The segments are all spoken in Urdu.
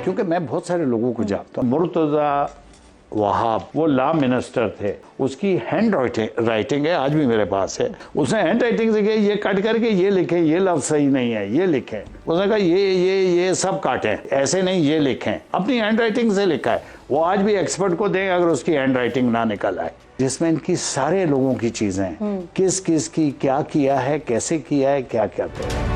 کیونکہ میں بہت سارے لوگوں کو جانتا ہوں. مرتضی وہاب وہ لا منسٹر تھے, اس کی ہینڈ رائٹنگ ہے, آج بھی میرے پاس ہے. اس نے ہینڈ رائٹنگ سے کہا یہ کٹ کر کے یہ لکھیں, یہ لفظ صحیح نہیں ہے, یہ لکھیں. اس نے کہا یہ سب کاٹیں, ایسے نہیں, یہ لکھیں. اپنی ہینڈ رائٹنگ سے لکھا ہے. وہ آج بھی ایکسپرٹ کو دیں اگر اس کی ہینڈ رائٹنگ نہ نکل آئے, جس میں ان کی سارے لوگوں کی چیزیں کس کی کیا کیا ہے, کیسے کیا ہے, کیا کہتے ہیں.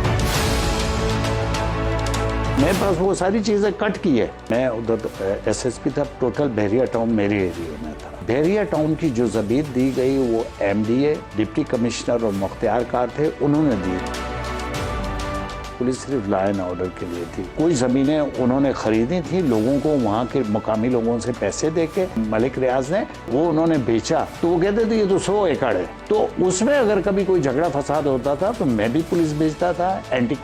میرے پاس وہ ساری چیزیں کٹ کی ہے. میں ادھر ایس ایس پی تھا, ٹوٹل بحریہ ٹاؤن میرے ایریے میں تھا. بحریہ ٹاؤن کی جو زمین دی گئی وہ M D A, deputy commissioner اور مختار کار تھے, انہوں نے دی. پولیس صرف لا اینڈ آرڈر کے لیے تھی. کوئی زمینیں انہوں نے خریدی تھی لوگوں کو, وہاں کے مقامی لوگوں سے پیسے دے کے. ملک ریاض نے وہ انہوں نے بیچا تو وہ کہتے تھے یہ تو 100 ایکڑ ہے. تو اس میں اگر کبھی کوئی جھگڑا فساد ہوتا تھا تو میں بھی پولیس بھیجتا تھا. اینٹی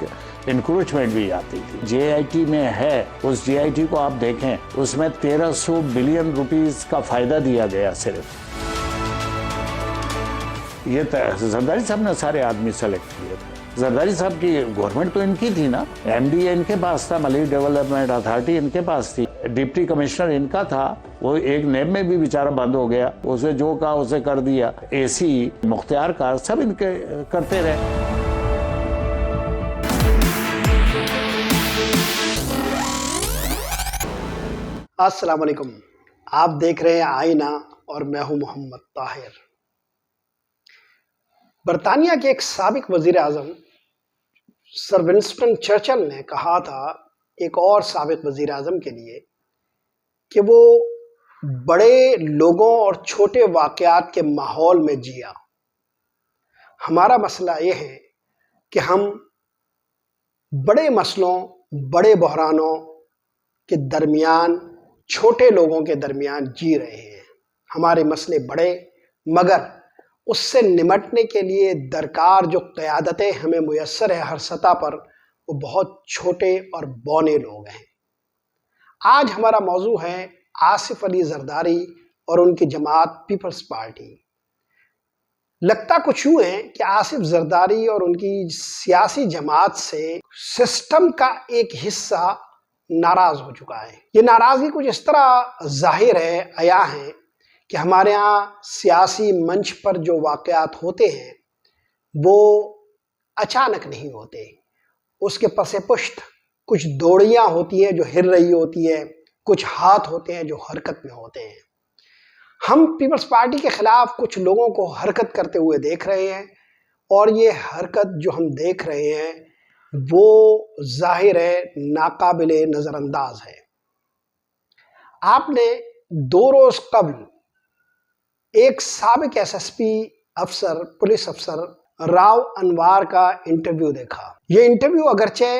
انکروچمنٹ بھی آتی تھی. جے آئی ٹی میں ہے, اس جے آئی ٹی کو آپ دیکھیں, اس میں 1300 بلین روپیز کا فائدہ دیا گیا صرف. یہ زرداری صاحب نے سارے آدمی سلیکٹ کیے تھے. زرداری صاحب کی گورنمنٹ تو ان کی تھی نا, ایم ڈی اے ان کے پاس تھا, ملک ڈیولپمنٹ اتھارٹی ان کے پاس تھی, ڈپٹی کمشنر ان کا تھا. وہ ایک نیب میں بھی بیچارہ بند ہو گیا, اسے جو کہا اسے کر دیا. اے سی, مختار کار, سب ان کے کرتے رہے. السلام علیکم, آپ دیکھ رہے ہیں آئینہ اور میں ہوں محمد طاہر. برطانیہ کے ایک سابق وزیر اعظم سر ونسٹن چرچل نے کہا تھا ایک اور سابق وزیر اعظم کے لیے کہ وہ بڑے لوگوں اور چھوٹے واقعات کے ماحول میں جیا. ہمارا مسئلہ یہ ہے کہ ہم بڑے مسئلوں, بڑے بحرانوں کے درمیان, چھوٹے لوگوں کے درمیان جی رہے ہیں. ہمارے مسئلے بڑے, مگر اس سے نمٹنے کے لیے درکار جو قیادتیں ہمیں میسر ہے ہر سطح پر, وہ بہت چھوٹے اور بونے لوگ ہیں. آج ہمارا موضوع ہے آصف علی زرداری اور ان کی جماعت پیپلز پارٹی. لگتا کچھ یوں ہے کہ آصف زرداری اور ان کی سیاسی جماعت سے سسٹم کا ایک حصہ ناراض ہو چکا ہے. یہ ناراضگی کچھ اس طرح ظاہر ہے, عیاں ہے کہ ہمارے ہاں سیاسی منچ پر جو واقعات ہوتے ہیں وہ اچانک نہیں ہوتے. اس کے پس پشت کچھ دوڑیاں ہوتی ہیں جو ہل رہی ہوتی ہے, کچھ ہاتھ ہوتے ہیں جو حرکت میں ہوتے ہیں. ہم پیپلز پارٹی کے خلاف کچھ لوگوں کو حرکت کرتے ہوئے دیکھ رہے ہیں, اور یہ حرکت جو ہم دیکھ رہے ہیں وہ ظاہر ہے ناقابل نظر انداز ہے. آپ نے 2 روز قبل ایک سابق ایس ایس پی افسر, پولیس افسر راؤ انوار کا انٹرویو دیکھا. یہ انٹرویو اگرچہ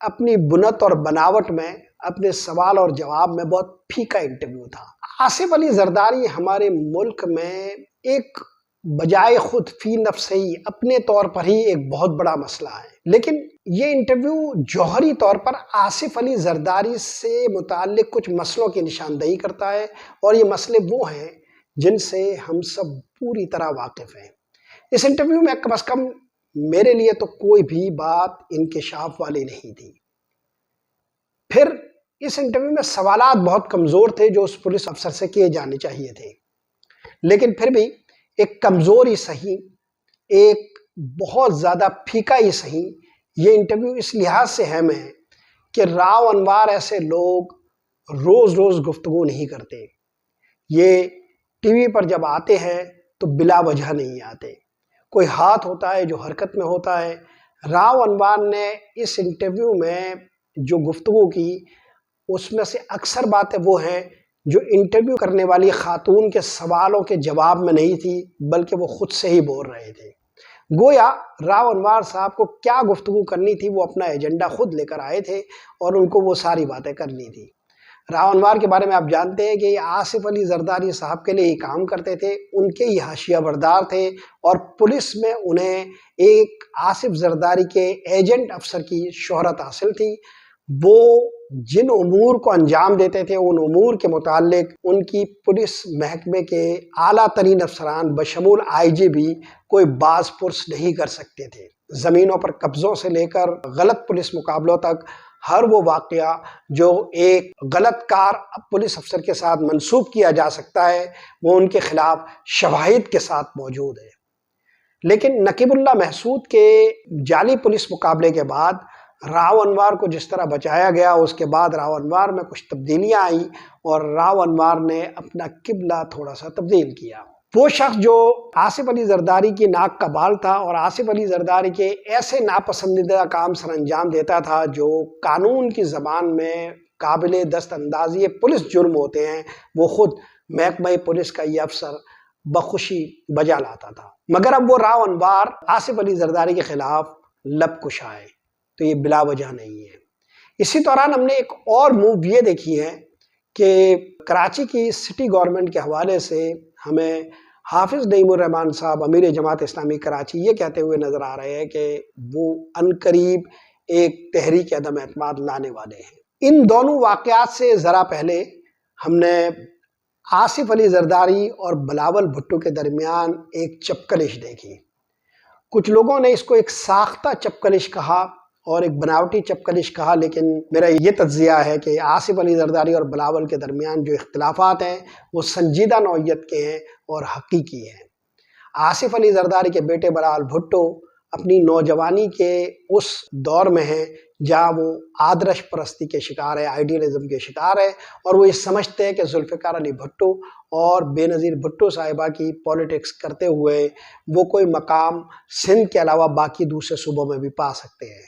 اپنی بنت اور بناوٹ میں, اپنے سوال اور جواب میں بہت پھیکا انٹرویو تھا. آصف علی زرداری ہمارے ملک میں ایک بجائے خود فی نفس ہی اپنے طور پر ہی ایک بہت بڑا مسئلہ ہے. لیکن یہ انٹرویو جوہری طور پر آصف علی زرداری سے متعلق کچھ مسئلوں کی نشاندہی کرتا ہے, اور یہ مسئلے وہ ہیں جن سے ہم سب پوری طرح واقف ہیں. اس انٹرویو میں کم از کم میرے لیے تو کوئی بھی بات انکشاف والی نہیں تھی. پھر اس انٹرویو میں سوالات بہت کمزور تھے جو اس پولیس افسر سے کیے جانے چاہیے تھے, لیکن پھر بھی ایک کمزور ہی صحیح, ایک بہت زیادہ پھیکا ہی صحیح, یہ انٹرویو اس لحاظ سے اہم ہے کہ راؤ انوار ایسے لوگ روز روز گفتگو نہیں کرتے. یہ ٹی وی پر جب آتے ہیں تو بلا وجہ نہیں آتے, کوئی ہاتھ ہوتا ہے جو حرکت میں ہوتا ہے. راؤ انوار نے اس انٹرویو میں جو گفتگو کی اس میں سے اکثر باتیں وہ ہیں جو انٹرویو کرنے والی خاتون کے سوالوں کے جواب میں نہیں تھی, بلکہ وہ خود سے ہی بول رہے تھے. گویا راؤ انوار صاحب کو کیا گفتگو کرنی تھی وہ اپنا ایجنڈا خود لے کر آئے تھے اور ان کو وہ ساری باتیں کرنی تھی. راؤ انوار کے بارے میں آپ جانتے ہیں کہ یہ آصف علی زرداری صاحب کے لیے ہی کام کرتے تھے, ان کے ہی حاشیہ بردار تھے, اور پولیس میں انہیں ایک آصف زرداری کے ایجنٹ افسر کی شہرت حاصل تھی. وہ جن امور کو انجام دیتے تھے ان امور کے متعلق ان کی پولیس محکمے کے اعلیٰ ترین افسران بشمول آئی جی بھی کوئی باز پرس نہیں کر سکتے تھے. زمینوں پر قبضوں سے لے کر غلط پولیس مقابلوں تک ہر وہ واقعہ جو ایک غلط کار پولیس افسر کے ساتھ منسوب کیا جا سکتا ہے وہ ان کے خلاف شواہد کے ساتھ موجود ہے۔ لیکن نقیب اللہ محسود کے جعلی پولیس مقابلے کے بعد راؤ انوار کو جس طرح بچایا گیا، اس کے بعد راؤ انوار میں کچھ تبدیلیاں آئیں اور راؤ انوار نے اپنا قبلہ تھوڑا سا تبدیل کیا۔ وہ شخص جو آصف علی زرداری کی ناک کا بال تھا اور آصف علی زرداری کے ایسے ناپسندیدہ کام سر انجام دیتا تھا جو قانون کی زبان میں قابل دست اندازی پولیس جرم ہوتے ہیں، وہ خود محکمہ پولیس کا یہ افسر بخوشی بجا لاتا تھا۔ مگر اب وہ راؤ انوار آصف علی زرداری کے خلاف لب کشا ہے، تو یہ بلا وجہ نہیں ہے۔ اسی دوران ہم نے ایک اور موو یہ دیکھی ہے کہ کراچی کی سٹی گورنمنٹ کے حوالے سے ہمیں حافظ نعیم الرحمن صاحب امیر جماعت اسلامی کراچی یہ کہتے ہوئے نظر آ رہے ہیں کہ وہ عنقریب ایک تحریک عدم اعتماد لانے والے ہیں۔ ان دونوں واقعات سے ذرا پہلے ہم نے آصف علی زرداری اور بلاول بھٹو کے درمیان ایک چپکلش دیکھی۔ کچھ لوگوں نے اس کو ایک ساختہ چپکلش کہا اور ایک بناوٹی چپکلش کہا، لیکن میرا یہ تجزیہ ہے کہ آصف علی زرداری اور بلاول کے درمیان جو اختلافات ہیں وہ سنجیدہ نوعیت کے ہیں اور حقیقی ہیں۔ آصف علی زرداری کے بیٹے بلاول بھٹو اپنی نوجوانی کے اس دور میں ہیں جہاں وہ آدرش پرستی کے شکار ہے، آئیڈیلزم کے شکار ہے، اور وہ یہ سمجھتے ہیں کہ ذوالفقار علی بھٹو اور بے نظیر بھٹو صاحبہ کی پولیٹکس کرتے ہوئے وہ کوئی مقام سندھ کے علاوہ باقی دوسرے صوبوں میں بھی پا سکتے ہیں،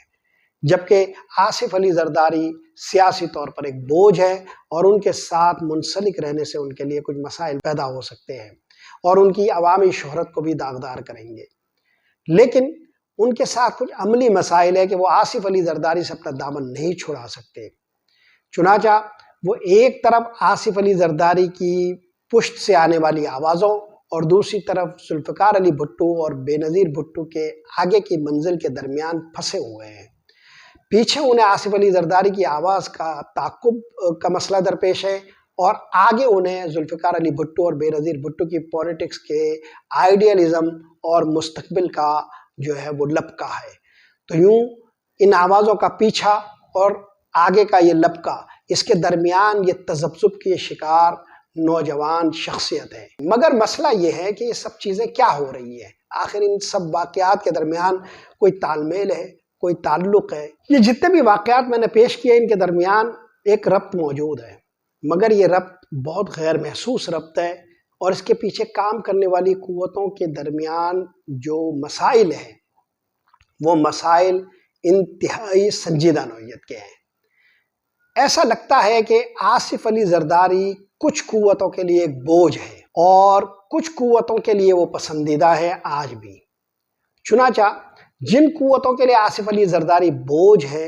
جبکہ آصف علی زرداری سیاسی طور پر ایک بوجھ ہے اور ان کے ساتھ منسلک رہنے سے ان کے لیے کچھ مسائل پیدا ہو سکتے ہیں اور ان کی عوامی شہرت کو بھی داغدار کریں گے۔ لیکن ان کے ساتھ کچھ عملی مسائل ہے کہ وہ آصف علی زرداری سے اپنا دامن نہیں چھڑا سکتے۔ چنانچہ وہ ایک طرف آصف علی زرداری کی پشت سے آنے والی آوازوں اور دوسری طرف ذوالفقار علی بھٹو اور بے نظیر بھٹو کے آگے کی منزل کے درمیان پھنسے ہوئے ہیں۔ پیچھے انہیں آصف علی زرداری کی آواز کا تعاقب کا مسئلہ درپیش ہے اور آگے انہیں ذوالفقار علی بھٹو اور بے نظیر بھٹو کی پولیٹکس کے آئیڈیالزم اور مستقبل کا جو ہے وہ لپکا ہے۔ تو یوں ان آوازوں کا پیچھا اور آگے کا یہ لپکا، اس کے درمیان یہ تذبذب کی شکار نوجوان شخصیت ہے۔ مگر مسئلہ یہ ہے کہ یہ سب چیزیں کیا ہو رہی ہیں؟ آخر ان سب واقعات کے درمیان کوئی تال میل ہے، کوئی تعلق ہے؟ یہ جتنے بھی واقعات میں نے پیش کیے ان کے درمیان ایک ربط موجود ہے، مگر یہ ربط بہت غیر محسوس ربط ہے اور اس کے پیچھے کام کرنے والی قوتوں کے درمیان جو مسائل ہیں وہ مسائل انتہائی سنجیدہ نوعیت کے ہیں۔ ایسا لگتا ہے کہ آصف علی زرداری کچھ قوتوں کے لیے ایک بوجھ ہے اور کچھ قوتوں کے لیے وہ پسندیدہ ہے آج بھی۔ چنانچہ جن قوتوں کے لیے آصف علی زرداری بوجھ ہے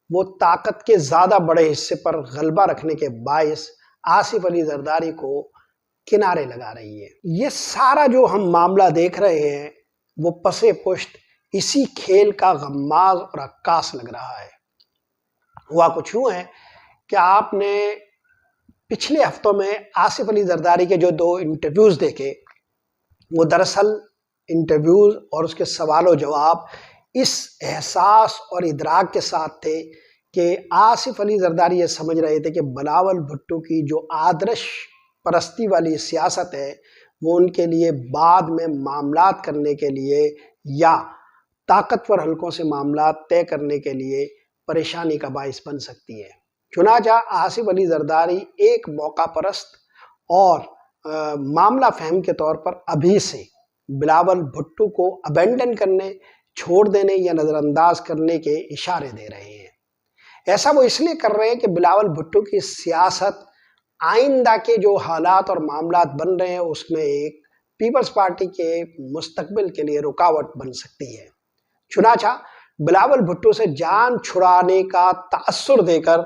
وہ طاقت کے زیادہ بڑے حصے پر غلبہ رکھنے کے باعث آصف علی زرداری کو کنارے لگا رہی ہے۔ یہ سارا جو ہم معاملہ دیکھ رہے ہیں وہ پس پشت اسی کھیل کا غماز اور عکاس لگ رہا ہے۔ ہوا کچھ یوں ہے کہ آپ نے پچھلے ہفتوں میں آصف علی زرداری کے جو 2 انٹرویوز دیکھے وہ دراصل انٹرویوز اور اس کے سوال و جواب اس احساس اور ادراک کے ساتھ تھے کہ آصف علی زرداری یہ سمجھ رہے تھے کہ بلاول بھٹو کی جو آدرش پرستی والی سیاست ہے وہ ان کے لیے بعد میں معاملات کرنے کے لیے یا طاقتور حلقوں سے معاملات طے کرنے کے لیے پریشانی کا باعث بن سکتی ہے۔ چنانچہ آصف علی زرداری ایک موقع پرست اور معاملہ فہم کے طور پر ابھی سے بلاول بھٹو کو ابینڈن کرنے، چھوڑ دینے یا نظر انداز کرنے کے اشارے دے رہے ہیں۔ ایسا وہ اس لیے کر رہے ہیں کہ بلاول بھٹو کی سیاست آئندہ کے جو حالات اور معاملات بن رہے ہیں اس میں ایک پیپلز پارٹی کے مستقبل کے لیے رکاوٹ بن سکتی ہے۔ چنانچہ بلاول بھٹو سے جان چھڑانے کا تأثر دے کر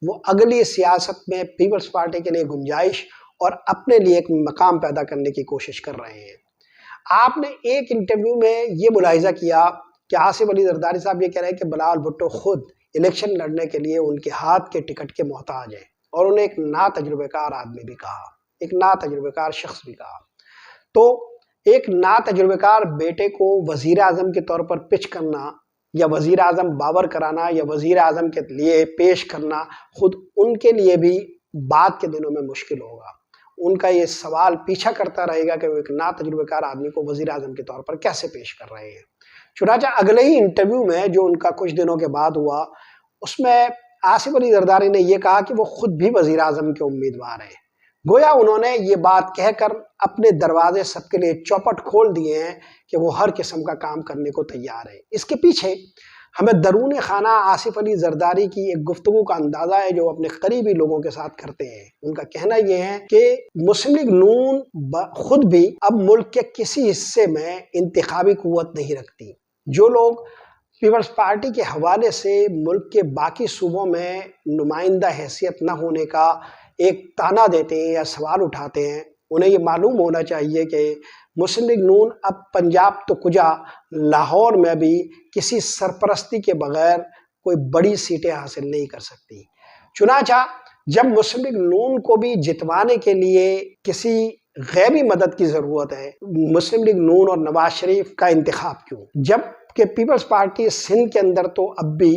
وہ اگلی سیاست میں پیپلز پارٹی کے لیے گنجائش اور اپنے لیے ایک مقام پیدا کرنے کی کوشش کر رہے ہیں۔ آپ نے ایک انٹرویو میں یہ ملاحظہ کیا کہ آصف علی زرداری صاحب یہ کہہ رہے ہیں کہ بلاول بھٹو خود الیکشن لڑنے کے لیے ان کے ہاتھ کے ٹکٹ کے محتاج ہیں، اور انہیں ایک ناتجربہ کار آدمی بھی کہا، ایک ناتجربہ کار شخص بھی کہا۔ تو ایک ناتجربہ کار بیٹے کو وزیر اعظم کے طور پر پچ کرنا یا وزیر اعظم باور کرانا یا وزیر اعظم کے لیے پیش کرنا خود ان کے لیے بھی بعد کے دنوں میں مشکل ہوگا۔ ان کا یہ سوال پیچھا کرتا رہے گا کہ وہ ایک ناتجربہ کار آدمی کو وزیر اعظم کے طور پر کیسے پیش کر رہے ہیں۔ چنانچہ اگلے ہی انٹرویو میں جو ان کا کچھ دنوں کے بعد ہوا، اس میں آصف علی زرداری نے یہ کہا کہ وہ خود بھی وزیر اعظم کے امیدوار ہیں۔ گویا انہوں نے یہ بات کہہ کر اپنے دروازے سب کے لیے چوپٹ کھول دیے ہیں کہ وہ ہر قسم کا کام کرنے کو تیار ہے۔ اس کے پیچھے ہمیں درون خانہ آصف علی زرداری کی ایک گفتگو کا اندازہ ہے جو اپنے قریبی لوگوں کے ساتھ کرتے ہیں۔ ان کا کہنا یہ ہے کہ مسلم لیگ نون خود بھی اب ملک کے کسی حصے میں انتخابی قوت نہیں رکھتی۔ جو لوگ پیپلز پارٹی کے حوالے سے ملک کے باقی صوبوں میں نمائندہ حیثیت نہ ہونے کا ایک تانا دیتے ہیں یا سوال اٹھاتے ہیں، انہیں یہ معلوم ہونا چاہیے کہ مسلم لیگ نون اب پنجاب تو کجا لاہور میں بھی کسی سرپرستی کے بغیر کوئی بڑی سیٹیں حاصل نہیں کر سکتی۔ چنانچہ جب مسلم لیگ نون کو بھی جتوانے کے لیے کسی غیبی مدد کی ضرورت ہے، مسلم لیگ نون اور نواز شریف کا انتخاب کیوں، جب کہ پیپلز پارٹی سندھ کے اندر تو اب بھی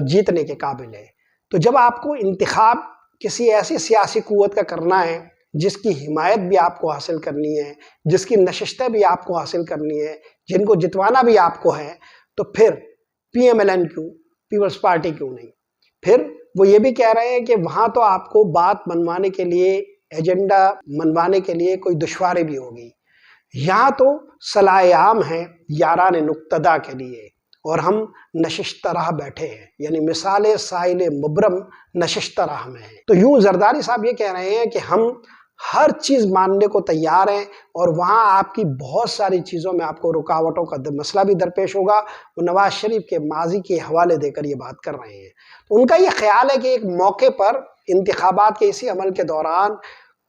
جیتنے کے قابل ہے۔ تو جب آپ کو انتخاب کسی ایسی سیاسی قوت کا کرنا ہے جس کی حمایت بھی آپ کو حاصل کرنی ہے، جس کی نشستیں بھی آپ کو حاصل کرنی ہے، جن کو جتوانا بھی آپ کو ہے، تو پھر پی ایم ایل این کیوں، پیپلز پارٹی کیوں نہیں؟ پھر وہ یہ بھی کہہ رہے ہیں کہ وہاں تو آپ کو بات منوانے کے لیے، ایجنڈا منوانے کے لیے کوئی دشواری بھی ہوگی، یہاں تو صلاح عام ہے یاران نقتدا کے لیے، اور ہم نشستہ راہ بیٹھے ہیں، یعنی مثال ساحل مبرم نشستہ راہ میں ہیں۔ تو یوں زرداری صاحب یہ کہہ رہے ہیں کہ ہم ہر چیز ماننے کو تیار ہیں، اور وہاں آپ کی بہت ساری چیزوں میں آپ کو رکاوٹوں کا مسئلہ بھی درپیش ہوگا۔ وہ نواز شریف کے ماضی کے حوالے دے کر یہ بات کر رہے ہیں۔ تو ان کا یہ خیال ہے کہ ایک موقع پر انتخابات کے اسی عمل کے دوران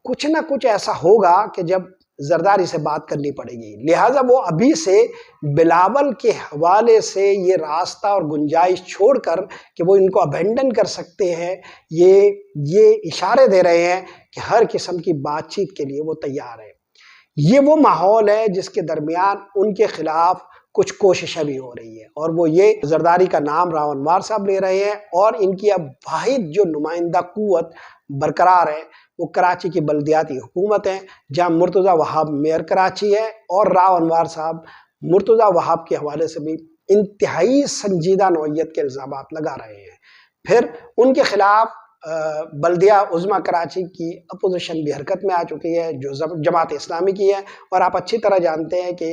کچھ نہ کچھ ایسا ہوگا کہ جب زرداری سے بات کرنی پڑے گی، لہٰذا وہ ابھی سے بلاول کے حوالے سے یہ راستہ اور گنجائش چھوڑ کر کہ وہ ان کو ابینڈن کر سکتے ہیں، یہ اشارے دے رہے ہیں کہ ہر قسم کی بات چیت کے لیے وہ تیار ہے۔ یہ وہ ماحول ہے جس کے درمیان ان کے خلاف کچھ کوششیں بھی ہو رہی ہے، اور وہ یہ زرداری کا نام راو انوار صاحب لے رہے ہیں، اور ان کی اب واحد جو نمائندہ قوت برقرار ہے وہ کراچی کی بلدیاتی حکومت ہے، جہاں مرتضیٰ وہاب میئر کراچی ہے، اور راو انوار صاحب مرتضیٰ وہاب کے حوالے سے بھی انتہائی سنجیدہ نوعیت کے الزامات لگا رہے ہیں۔ پھر ان کے خلاف بلدیہ عظمیٰ کراچی کی اپوزیشن بھی حرکت میں آ چکی ہے جو جماعت اسلامی کی ہے، اور آپ اچھی طرح جانتے ہیں کہ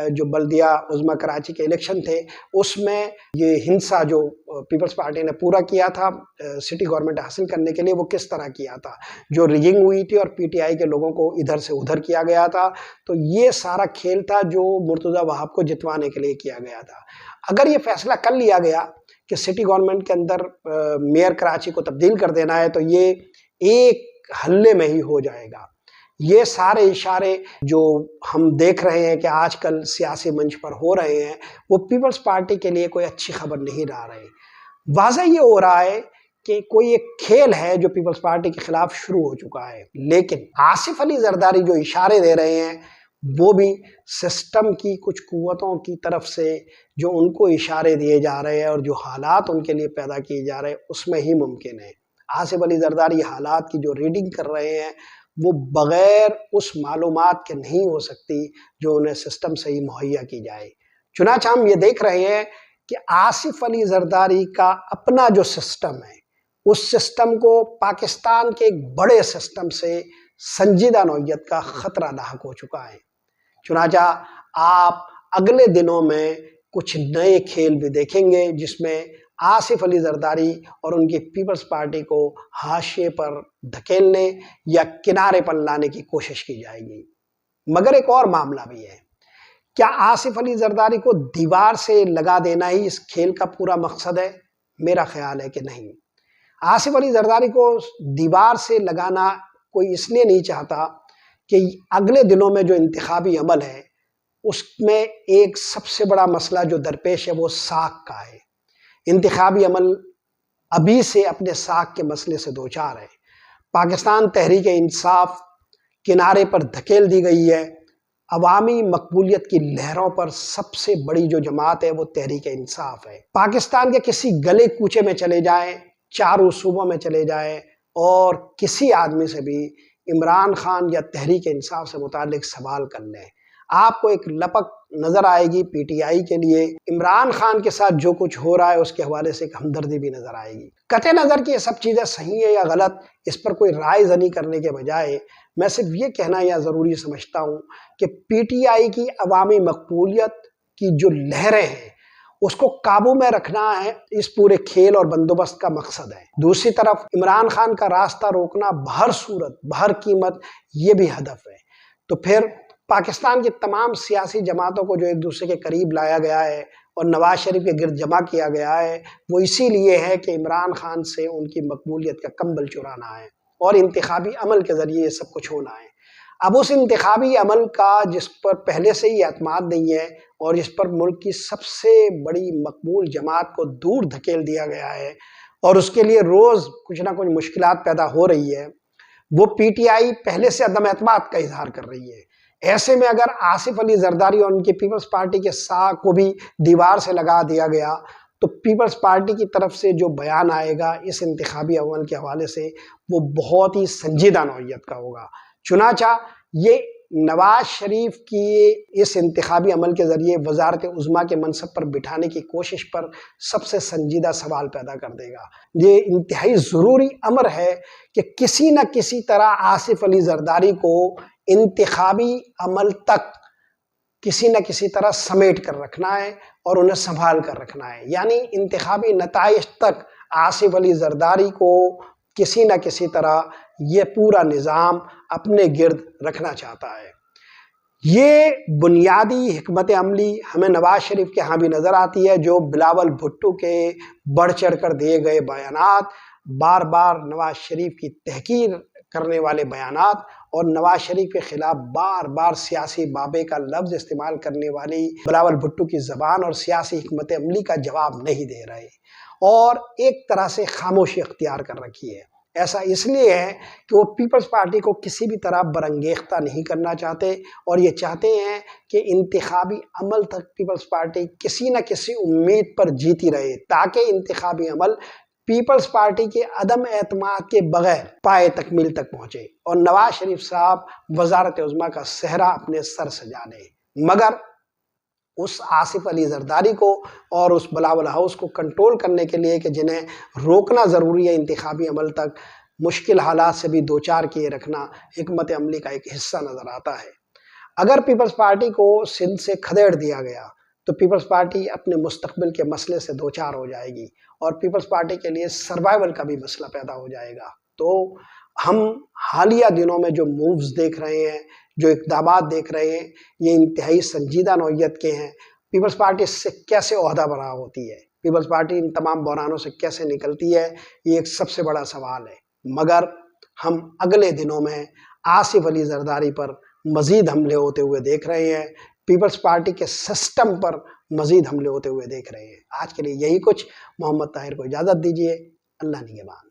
جو بلدیہ عظمیٰ کراچی کے الیکشن تھے اس میں یہ ہنسا جو پیپلز پارٹی نے پورا کیا تھا سٹی گورنمنٹ حاصل کرنے کے لیے، وہ کس طرح کیا تھا، جو ریگنگ ہوئی تھی اور پی ٹی آئی کے لوگوں کو ادھر سے ادھر کیا گیا تھا، تو یہ سارا کھیل تھا جو مرتضیٰ وہاب کو جتوانے کے لیے کیا گیا تھا۔ اگر یہ فیصلہ کر لیا گیا کہ سٹی گورنمنٹ کے اندر میئر کراچی کو تبدیل کر دینا ہے، تو یہ ایک حلے میں ہی ہو جائے گا۔ یہ سارے اشارے جو ہم دیکھ رہے ہیں کہ آج کل سیاسی منچ پر ہو رہے ہیں، وہ پیپلز پارٹی کے لیے کوئی اچھی خبر نہیں لا رہے۔ واضح یہ ہو رہا ہے کہ کوئی ایک کھیل ہے جو پیپلز پارٹی کے خلاف شروع ہو چکا ہے، لیکن آصف علی زرداری جو اشارے دے رہے ہیں وہ بھی سسٹم کی کچھ قوتوں کی طرف سے جو ان کو اشارے دیے جا رہے ہیں اور جو حالات ان کے لیے پیدا کیے جا رہے ہیں اس میں ہی ممکن ہے۔ آصف علی زرداری حالات کی جو ریڈنگ کر رہے ہیں وہ بغیر اس معلومات کے نہیں ہو سکتی جو انہیں سسٹم سے ہی مہیا کی جائے۔ چنانچہ ہم یہ دیکھ رہے ہیں کہ آصف علی زرداری کا اپنا جو سسٹم ہے، اس سسٹم کو پاکستان کے ایک بڑے سسٹم سے سنجیدہ نوعیت کا خطرہ لاحق ہو چکا ہے۔ چنانچہ آپ اگلے دنوں میں کچھ نئے کھیل بھی دیکھیں گے جس میں آصف علی زرداری اور ان کی پیپلز پارٹی کو حاشیے پر دھکیلنے یا کنارے پر لانے کی کوشش کی جائے گی۔ مگر ایک اور معاملہ بھی ہے، کیا آصف علی زرداری کو دیوار سے لگا دینا ہی اس کھیل کا پورا مقصد ہے؟ میرا خیال ہے کہ نہیں۔ آصف علی زرداری کو دیوار سے لگانا کوئی اس لیے نہیں چاہتا کہ اگلے دنوں میں جو انتخابی عمل ہے اس میں ایک سب سے بڑا مسئلہ جو درپیش ہے وہ ساکھ کا ہے۔ انتخابی عمل ابھی سے اپنے ساکھ کے مسئلے سے دوچار ہے۔ پاکستان تحریک انصاف کنارے پر دھکیل دی گئی ہے، عوامی مقبولیت کی لہروں پر سب سے بڑی جو جماعت ہے وہ تحریک انصاف ہے۔ پاکستان کے کسی گلے کوچے میں چلے جائیں، چاروں صوبوں میں چلے جائیں اور کسی آدمی سے بھی عمران خان یا تحریک انصاف سے متعلق سوال کر لیں، آپ کو ایک لپک نظر آئے گی پی ٹی آئی کے لیے۔ عمران خان کے ساتھ جو کچھ ہو رہا ہے اس کے حوالے سے ایک ہمدردی بھی نظر آئے گی۔ قطع نظر کہ یہ سب چیزیں صحیح ہیں یا غلط، اس پر کوئی رائے زنی کرنے کے بجائے میں صرف یہ کہنا یا ضروری سمجھتا ہوں کہ پی ٹی آئی کی عوامی مقبولیت کی جو لہریں ہیں اس کو قابو میں رکھنا ہے، اس پورے کھیل اور بندوبست کا مقصد ہے۔ دوسری طرف عمران خان کا راستہ روکنا بہر صورت بہر قیمت یہ بھی ہدف ہے۔ تو پھر پاکستان کی تمام سیاسی جماعتوں کو جو ایک دوسرے کے قریب لایا گیا ہے اور نواز شریف کے گرد جمع کیا گیا ہے وہ اسی لیے ہے کہ عمران خان سے ان کی مقبولیت کا کمبل چرانا ہے اور انتخابی عمل کے ذریعے یہ سب کچھ ہونا ہے۔ اب اس انتخابی عمل کا جس پر پہلے سے ہی اعتماد نہیں ہے اور جس پر ملک کی سب سے بڑی مقبول جماعت کو دور دھکیل دیا گیا ہے اور اس کے لیے روز کچھ نہ کچھ مشکلات پیدا ہو رہی ہے، وہ پی ٹی آئی پہلے سے عدم اعتماد کا اظہار کر رہی ہے۔ ایسے میں اگر آصف علی زرداری اور ان کی پیپلز پارٹی کے سا کو بھی دیوار سے لگا دیا گیا تو پیپلز پارٹی کی طرف سے جو بیان آئے گا اس انتخابی عمل کے حوالے سے وہ بہت ہی سنجیدہ نوعیت کا ہوگا۔ چنانچہ یہ نواز شریف کی اس انتخابی عمل کے ذریعے وزارت عظمیٰ کے منصب پر بٹھانے کی کوشش پر سب سے سنجیدہ سوال پیدا کر دے گا۔ یہ انتہائی ضروری امر ہے کہ کسی نہ کسی طرح آصف علی زرداری کو انتخابی عمل تک کسی نہ کسی طرح سمیٹ کر رکھنا ہے اور انہیں سنبھال کر رکھنا ہے، یعنی انتخابی نتائج تک آصف علی زرداری کو کسی نہ کسی طرح یہ پورا نظام اپنے گرد رکھنا چاہتا ہے۔ یہ بنیادی حکمت عملی ہمیں نواز شریف کے ہاں بھی نظر آتی ہے، جو بلاول بھٹو کے بڑھ چڑھ کر دیے گئے بیانات، بار بار نواز شریف کی تحقیر کرنے والے بیانات اور نواز شریف کے خلاف بار بار سیاسی بابے کا لفظ استعمال کرنے والی بلاول بھٹو کی زبان اور سیاسی حکمت عملی کا جواب نہیں دے رہے اور ایک طرح سے خاموشی اختیار کر رکھی ہے۔ ایسا اس لیے ہے کہ وہ پیپلز پارٹی کو کسی بھی طرح برانگیختہ نہیں کرنا چاہتے اور یہ چاہتے ہیں کہ انتخابی عمل تک پیپلز پارٹی کسی نہ کسی امید پر جیتی رہے تاکہ انتخابی عمل پیپلز پارٹی کے عدم اعتماد کے بغیر پائے تکمیل تک پہنچے اور نواز شریف صاحب وزارت عظمیٰ کا صحرا اپنے سر سجا لیں۔ مگر اس آصف علی زرداری کو اور اس بلاول ہاؤس کو کنٹرول کرنے کے لیے کہ جنہیں روکنا ضروری ہے انتخابی عمل تک، مشکل حالات سے بھی دوچار کیے رکھنا حکمت عملی کا ایک حصہ نظر آتا ہے۔ اگر پیپلز پارٹی کو سندھ سے کھدیڑ دیا گیا تو پیپلز پارٹی اپنے مستقبل کے مسئلے سے دوچار ہو جائے گی اور پیپلز پارٹی کے لیے سروائیول کا بھی مسئلہ پیدا ہو جائے گا۔ تو ہم حالیہ دنوں میں جو مووز دیکھ رہے ہیں، جو اقدامات دیکھ رہے ہیں، یہ انتہائی سنجیدہ نوعیت کے ہیں۔ پیپلز پارٹی اس سے کیسے عہدہ برا ہوتی ہے، پیپلز پارٹی ان تمام بحرانوں سے کیسے نکلتی ہے، یہ ایک سب سے بڑا سوال ہے۔ مگر ہم اگلے دنوں میں آصف علی زرداری پر مزید حملے ہوتے ہوئے دیکھ رہے ہیں، پیپلز پارٹی کے سسٹم پر مزید حملے ہوتے ہوئے دیکھ رہے ہیں۔ آج کے لیے یہی کچھ۔ محمد طاہر کو اجازت دیجیے۔ اللہ نگہبان۔